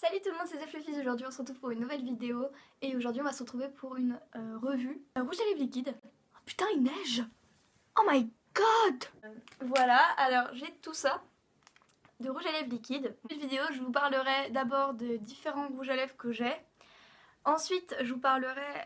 Salut tout le monde, c'est Zefluffy. Aujourd'hui on se retrouve pour une nouvelle vidéo et aujourd'hui on va se retrouver pour une revue rouge à lèvres liquide. Oh, putain il neige. Oh my god. Voilà, alors j'ai tout ça de rouge à lèvres liquide. Dans cette vidéo je vous parlerai d'abord de différents rouges à lèvres que j'ai. Ensuite je vous parlerai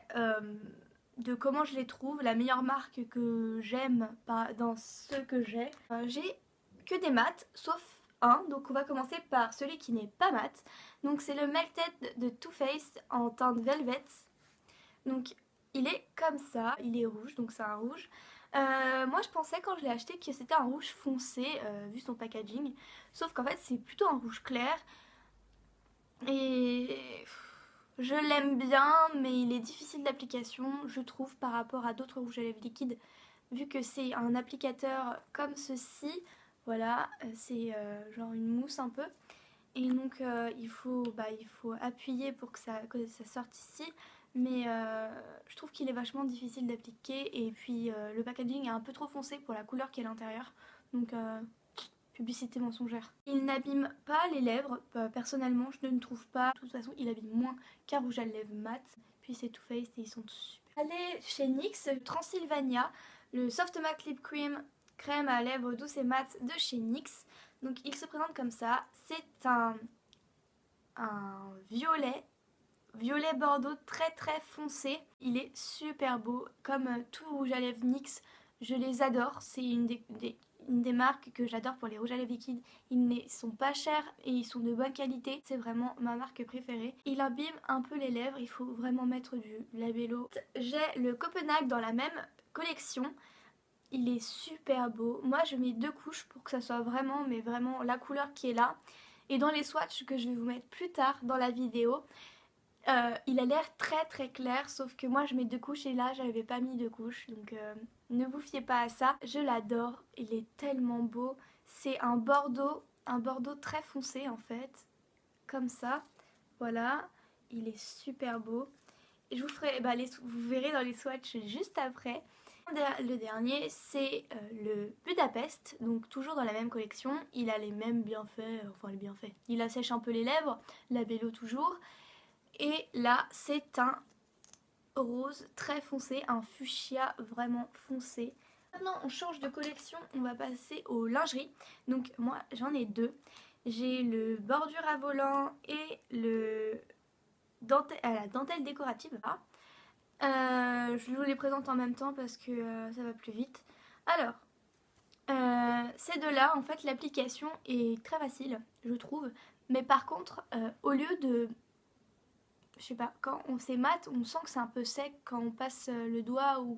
de comment je les trouve, la meilleure marque que j'aime dans ceux que j'ai. J'ai que des mats sauf un, donc on va commencer par celui qui n'est pas mat. Donc c'est le Melted de Too Faced en teinte Velvet. Donc il est comme ça, il est rouge, donc c'est un rouge. Moi je pensais quand je l'ai acheté que c'était un rouge foncé vu son packaging, sauf qu'en fait c'est plutôt un rouge clair et je l'aime bien mais il est difficile d'application je trouve par rapport à d'autres rouges à lèvres liquides vu que c'est un applicateur comme ceci. Voilà, c'est genre une mousse un peu. Et donc il faut appuyer pour que ça sorte ici. Mais je trouve qu'il est vachement difficile d'appliquer. Et puis le packaging est un peu trop foncé pour la couleur qui est à l'intérieur. Donc publicité mensongère. Il n'abîme pas les lèvres. Personnellement je ne trouve pas. De toute façon il abîme moins qu'un rouge à lèvres mat. Puis c'est Too Faced et ils sont super. Allez chez NYX, Transylvania, le Soft Matte Lip Cream crème à lèvres douce et mat de chez NYX. Donc il se présente comme ça. C'est un violet bordeaux très foncé. Il est super beau. Comme tout rouge à lèvres NYX, je les adore. C'est une des marques que j'adore pour les rouges à lèvres liquides. Ils ne sont pas chers et ils sont de bonne qualité. C'est vraiment ma marque préférée. Il abîme un peu les lèvres. Il faut vraiment mettre du labello. J'ai le Copenhague dans la même collection. Il est super beau. Moi je mets 2 couches pour que ça soit vraiment la couleur qui est là. Et dans les swatchs que je vais vous mettre plus tard dans la vidéo, il a l'air très clair, sauf que moi je mets 2 couches et là j'avais pas mis 2 couches. Donc ne vous fiez pas à ça. Je l'adore, il est tellement beau. C'est un bordeaux très foncé en fait. Comme ça. Voilà, il est super beau. Et je vous ferai, vous verrez dans les swatchs juste après. Le dernier c'est le Budapest, donc toujours dans la même collection. Il a les mêmes bienfaits, enfin les bienfaits. Il assèche un peu les lèvres, labello toujours. Et là c'est un rose très foncé, un fuchsia vraiment foncé. Maintenant on change de collection, on va passer aux lingeries. Donc moi j'en ai 2. J'ai le bordure à volant et le la dentelle décorative. Je vous les présente en même temps parce que ça va plus vite. Alors, ces deux-là, en fait, l'application est très facile, je trouve. Mais par contre, au lieu de... Je sais pas, quand on s'est mat, on sent que c'est un peu sec quand on passe le doigt ou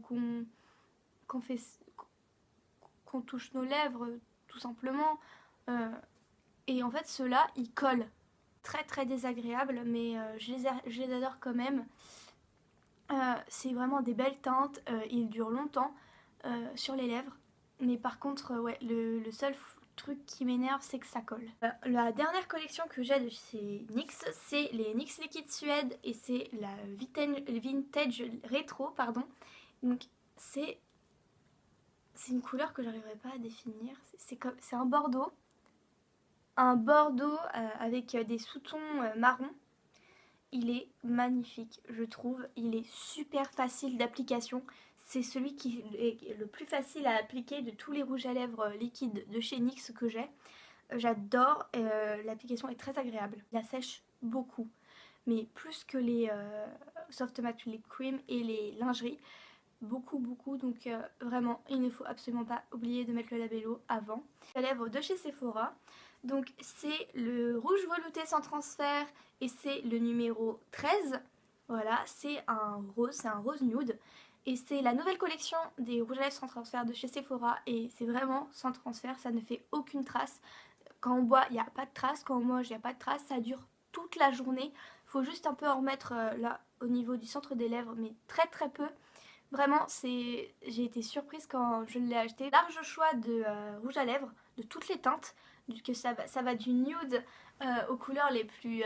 qu'on touche nos lèvres, tout simplement. Et en fait, ceux-là, ils collent. Très désagréable, mais je les adore quand même. C'est vraiment des belles teintes, ils durent longtemps sur les lèvres. Mais par contre, ouais, le seul truc qui m'énerve, c'est que ça colle. La dernière collection que j'ai de chez NYX, c'est les NYX Liquid Suède et c'est la Vintage Rétro, pardon. Donc c'est une couleur que j'arriverai pas à définir. C'est un bordeaux. Un bordeaux avec des sous-tons marron. Il est magnifique, je trouve. Il est super facile d'application. C'est celui qui est le plus facile à appliquer de tous les rouges à lèvres liquides de chez NYX que j'ai. J'adore, l'application est très agréable. Il assèche beaucoup, mais plus que les Soft Matte Lip Cream et les lingeries. Beaucoup, donc vraiment, il ne faut absolument pas oublier de mettre le labello avant. La lèvre de chez Sephora. Donc c'est le rouge velouté sans transfert et c'est le numéro 13. Voilà, c'est un rose nude. Et c'est la nouvelle collection des rouges à lèvres sans transfert de chez Sephora. Et c'est vraiment sans transfert, ça ne fait aucune trace. Quand on boit, il n'y a pas de trace. Quand on mange, il n'y a pas de trace. Ça dure toute la journée. Il faut juste un peu en remettre là au niveau du centre des lèvres, mais très peu. Vraiment, j'ai été surprise quand je l'ai acheté. Large choix de rouge à lèvres, de toutes les teintes. Que ça va du nude aux couleurs les plus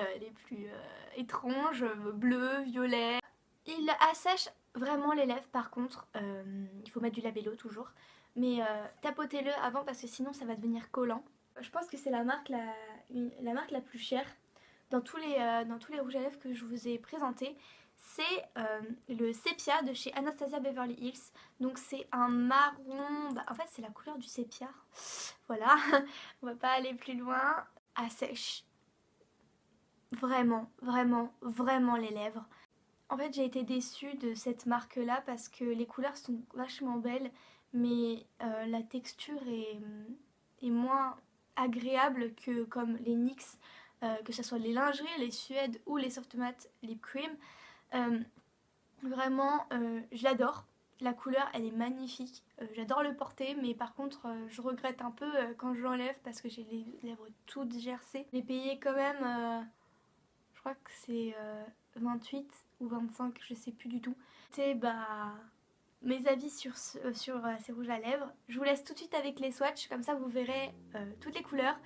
étranges, bleu, violet. Il assèche vraiment les lèvres par contre. Il faut mettre du labello toujours. Mais tapotez-le avant parce que sinon ça va devenir collant. Je pense que c'est la marque la plus chère dans tous les rouges à lèvres que je vous ai présentés. C'est le sépia de chez Anastasia Beverly Hills. Donc c'est un marron, en fait c'est la couleur du sépia. Voilà, on va pas aller plus loin. Assèche vraiment, vraiment, vraiment les lèvres. En fait j'ai été déçue de cette marque là parce que les couleurs sont vachement belles, mais la texture est moins agréable que comme les NYX, que ce soit les lingeries, les suèdes ou les soft matte lip cream. Vraiment je l'adore, la couleur elle est magnifique, j'adore le porter, mais par contre je regrette un peu quand je l'enlève parce que j'ai les lèvres toutes gercées. Je l'ai payé quand même, je crois que c'est 28 ou 25, je sais plus du tout. C'est mes avis sur ces rouges à lèvres. Je vous laisse tout de suite avec les swatchs, comme ça vous verrez toutes les couleurs.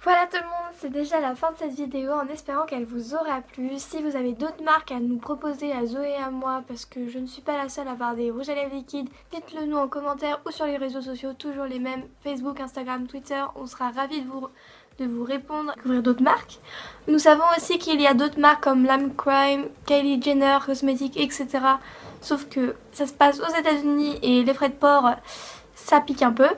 Voilà tout le monde, c'est déjà la fin de cette vidéo en espérant qu'elle vous aura plu. Si vous avez d'autres marques à nous proposer à Zoé et à moi, parce que je ne suis pas la seule à avoir des rouges à lèvres liquides, dites-le nous en commentaire ou sur les réseaux sociaux, toujours les mêmes, Facebook, Instagram, Twitter, on sera ravis de vous répondre, découvrir d'autres marques. Nous savons aussi qu'il y a d'autres marques comme Lime Crime, Kylie Jenner, Cosmetics, etc. Sauf que ça se passe aux États-Unis et les frais de port, ça pique un peu.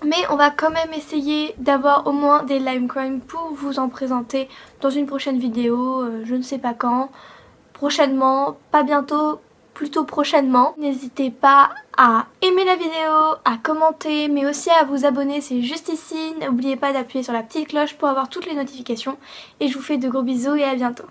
Mais on va quand même essayer d'avoir au moins des Lime Crime pour vous en présenter dans une prochaine vidéo, je ne sais pas quand, prochainement, pas bientôt, plutôt prochainement. N'hésitez pas à aimer la vidéo, à commenter, mais aussi à vous abonner, c'est juste ici. N'oubliez pas d'appuyer sur la petite cloche pour avoir toutes les notifications. Et je vous fais de gros bisous et à bientôt.